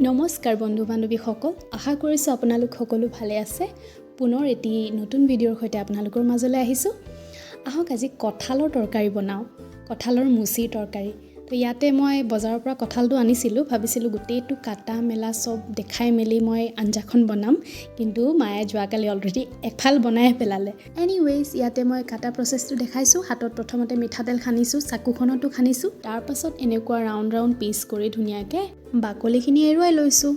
নমস্কাৰ বন্ধু বান্ধৱীসকল, আশা কৰিছোঁ আপোনালোক সকলো ভালে আছে। পুনৰ এটি নতুন ভিডিঅ'ৰ সৈতে আপোনালোকৰ মাজলৈ আহিছোঁ। আহক আজি কঁঠালৰ তৰকাৰী বনাওঁ, কঁঠালৰ মুচিৰ তৰকাৰী। তো ইয়াতে মই বজাৰৰ পৰা কঁঠালটো আনিছিলোঁ, ভাবিছিলোঁ গোটেইটো কাটা মেলা চব দেখাই মেলি মই আঞ্জাখন বনাম, কিন্তু মায়ে যোৱাকালি অলৰেডি এফাল বনাই পেলালে। এনিৱেইজ ইয়াতে মই কাটা প্ৰচেছটো দেখাইছোঁ। হাতত প্ৰথমতে মিঠাতেল সানিছোঁ, চাকুখনতো সানিছোঁ। তাৰপাছত এনেকুৱা ৰাউণ্ড ৰাউণ্ড পিচ কৰি ধুনীয়াকৈ বাকলিখিনি এৰুৱাই লৈছোঁ।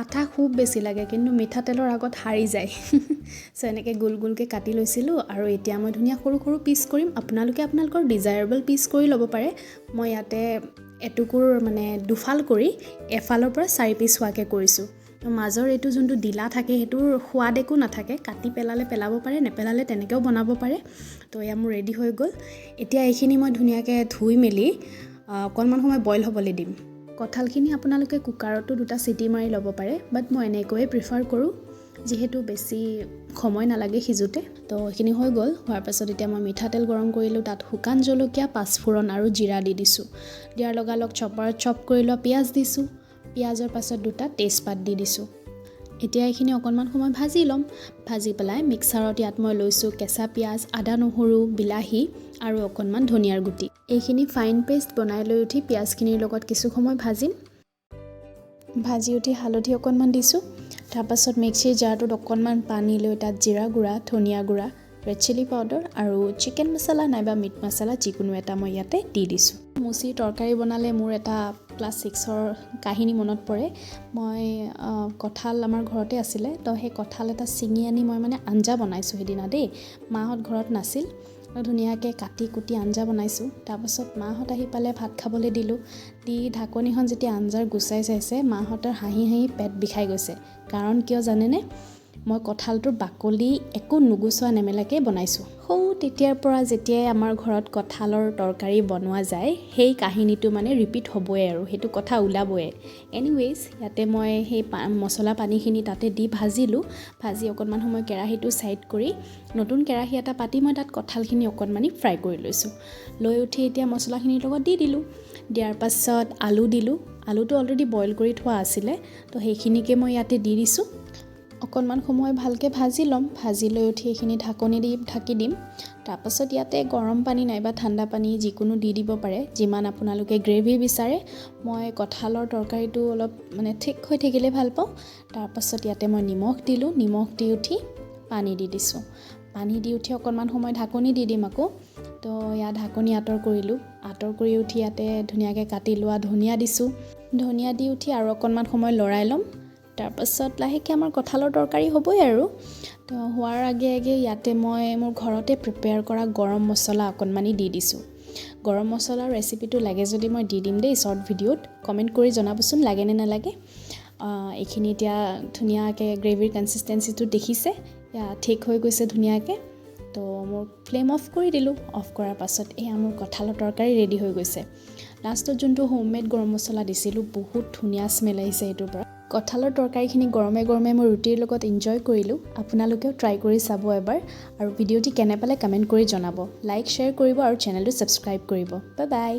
আঠা খুব বেছি লাগে, কিন্তু মিঠাতেলৰ আগত হাৰি যায়। চ' এনেকৈ গোল গোলকৈ কাটি লৈছিলোঁ আৰু এতিয়া মই ধুনীয়া সৰু সৰু পিচ কৰিম। আপোনালোকে আপোনালোকৰ ডিজায়াৰেবল পিচ কৰি ল'ব পাৰে। মই ইয়াতে এটুকুৰ দুফাল কৰি এফালৰ পৰা 4 পিচ হোৱাকৈ কৰিছোঁ। মাজৰ এইটো যোনটো ডিলা থাকে সেইটোৰ সোৱাদ একো নাথাকে, কাটি পেলালে পেলাব পাৰে, নেপেলালে তেনেকৈও বনাব পাৰে। তো এয়া মোৰ ৰেডি হৈ গ'ল। এতিয়া এইখিনি মই ধুনীয়াকৈ ধুই মেলি অকণমান সময় বইল হ'বলৈ দিম। কঁঠালখিনি আপোনালোকে কুকাৰতো 2টা চিটি মাৰি ল'ব পাৰে, বাট মই এনেকৈয়ে প্ৰিফাৰ কৰোঁ, যিহেতু বেছি সময় নালাগে সিজোতে। তো এইখিনি হৈ গ'ল। হোৱাৰ পাছত এতিয়া মই মিঠাতেল গৰম কৰিলোঁ, তাত শুকান জলকীয়া, পাঁচফোৰণ আৰু জিৰা দি দিছোঁ। দিয়াৰ লগালগ চপাৰত চপ কৰি লোৱা পিঁয়াজ দিছোঁ। পিঁয়াজৰ পাছত 2টা তেজপাত দি দিছোঁ। এতিয়া এইখিনি অকণমান সময় ভাজি ল'ম। ভাজি পেলাই মিক্সাৰত ইয়াত মই লৈছোঁ কেঁচা পিঁয়াজ, আদা নহৰু, বিলাহী আৰু অকণমান ধনিয়াৰ গুটি। এইখিনি ফাইন পেষ্ট বনাই লৈ উঠি পিঁয়াজখিনিৰ লগত কিছু সময় ভাজিম। ভাজি উঠি হালধি অকণমান দিছোঁ। তাৰপাছত মিক্সিৰ জাৰটোত অকণমান পানী লৈ তাত জিৰা গুড়া, ধনিয়া গুড়া, ৰেড চিলি পাউডাৰ আৰু চিকেন মছলা নাইবা মিট মছলা যিকোনো এটা মই ইয়াতে দি দিছোঁ। মুচিৰ তৰকাৰী বনালে মোৰ এটা ক্লাছ 6ৰ কাহিনী মনত পৰে। মই কঁঠাল আমাৰ ঘৰতে আছিলে, তো সেই কঁঠাল এটা ছিঙি আনি মই আঞ্জা বনাইছোঁ সেইদিনা দেই। মাহঁত ঘৰত নাছিল, ধুনীয়াকৈ কাটি কুটি আঞ্জা বনাইছোঁ। তাৰপাছত মাহঁত আহি পালে, ভাত খাবলৈ দিলোঁ। দি ঢাকনিখন যেতিয়া আঞ্জাৰ গুচাই চাইছে, মাহঁতৰ হাঁহি হাঁহি পেট বিষাই গৈছে। কাৰণ কিয় জানেনে? মই কঁঠালটোৰ বাকলি একো নুগুচোৱা নেমেলাকৈ বনাইছোঁ। তেতিয়াৰ পৰা যেতিয়াই আমাৰ ঘৰত কঁঠালৰ তৰকাৰী বনোৱা যায়, সেই কাহিনীটো ৰিপিট হ'বই আৰু সেইটো কথা ওলাবই। এনিৱেইজ ইয়াতে মই সেই মছলা পানীখিনি তাতে দি ভাজিলোঁ। ভাজি অকণমান সময় কেৰাহীটো ছাইড কৰি নতুন কেৰাহী এটা পাতি মই তাত কঁঠালখিনি অকণমানি ফ্ৰাই কৰি লৈছোঁ। লৈ উঠি এতিয়া মছলাখিনিৰ লগত দি দিলোঁ। দিয়াৰ পাছত আলু দিলোঁ। আলুটো অলৰেডি বইল কৰি থোৱা আছিলে, তো সেইখিনিকে মই ইয়াতে দি দিছোঁ। অকণমান সময় ভালকৈ ভাজি ল'ম। ভাজি লৈ উঠি এইখিনি ঢাকনি দি ঢাকি দিম। তাৰপাছত ইয়াতে গৰম পানী নাইবা ঠাণ্ডা পানী যিকোনো দি দিব পাৰে, যিমান আপোনালোকে গ্ৰেভি বিচাৰে। মই কঁঠালৰ তৰকাৰীটো অলপ ঠিক হৈ থাকিলে ভাল পাওঁ। তাৰপাছত ইয়াতে মই নিমখ দিলোঁ। নিমখ দি উঠি পানী দি দিছোঁ। পানী দি উঠি অকণমান সময় ঢাকনি দি দিম আকৌ। তো ইয়াত ঢাকনি আঁতৰ কৰিলোঁ। আঁতৰ কৰি উঠি ইয়াতে ধুনীয়াকৈ কাটি লোৱা ধনিয়া দিছোঁ। ধনিয়া দি উঠি আৰু অকণমান সময় লৰাই ল'ম। তাৰপাছত লাহেকৈ আমাৰ কঁঠালৰ তৰকাৰী হ'বই আৰু। তো হোৱাৰ আগে আগে ইয়াতে মই মোৰ ঘৰতে প্ৰিপেয়াৰ কৰা গৰম মছলা অকণমানি দি দিছোঁ। গৰম মছলাৰ ৰেচিপিটো লাগে যদি মই দি দিম দেই শ্বৰ্ট ভিডিঅ'ত। কমেণ্ট কৰি জনাবচোন লাগে নে নালাগে। এইখিনি এতিয়া ধুনীয়াকৈ গ্ৰেভিৰ কনচিষ্টেঞ্চিটো দেখিছে, ঠিক হৈ গৈছে ধুনীয়াকৈ। তো মোৰ ফ্লেম অফ কৰি দিলোঁ। অফ কৰাৰ পাছত এয়া মোৰ কঁঠালৰ তৰকাৰী ৰেডি হৈ গৈছে। লাষ্টত যোনটো হোমমেড গৰম মছলা দিছিলোঁ, বহুত ধুনীয়া স্মেল আহিছে সেইটোৰ পৰা। কঁঠালৰ তৰকাৰীখিনি গৰমে গৰমে মই ৰুটিৰ লগত এনজয় কৰিলোঁ। আপোনালোকেও ট্ৰাই কৰি চাব এবাৰ, আৰু ভিডিঅ'টি কেনে পালে কমেণ্ট কৰি জনাব। লাইক শ্বেয়াৰ কৰিব আৰু চেনেলটো ছাবস্ক্ৰাইব কৰিব। Bye bye.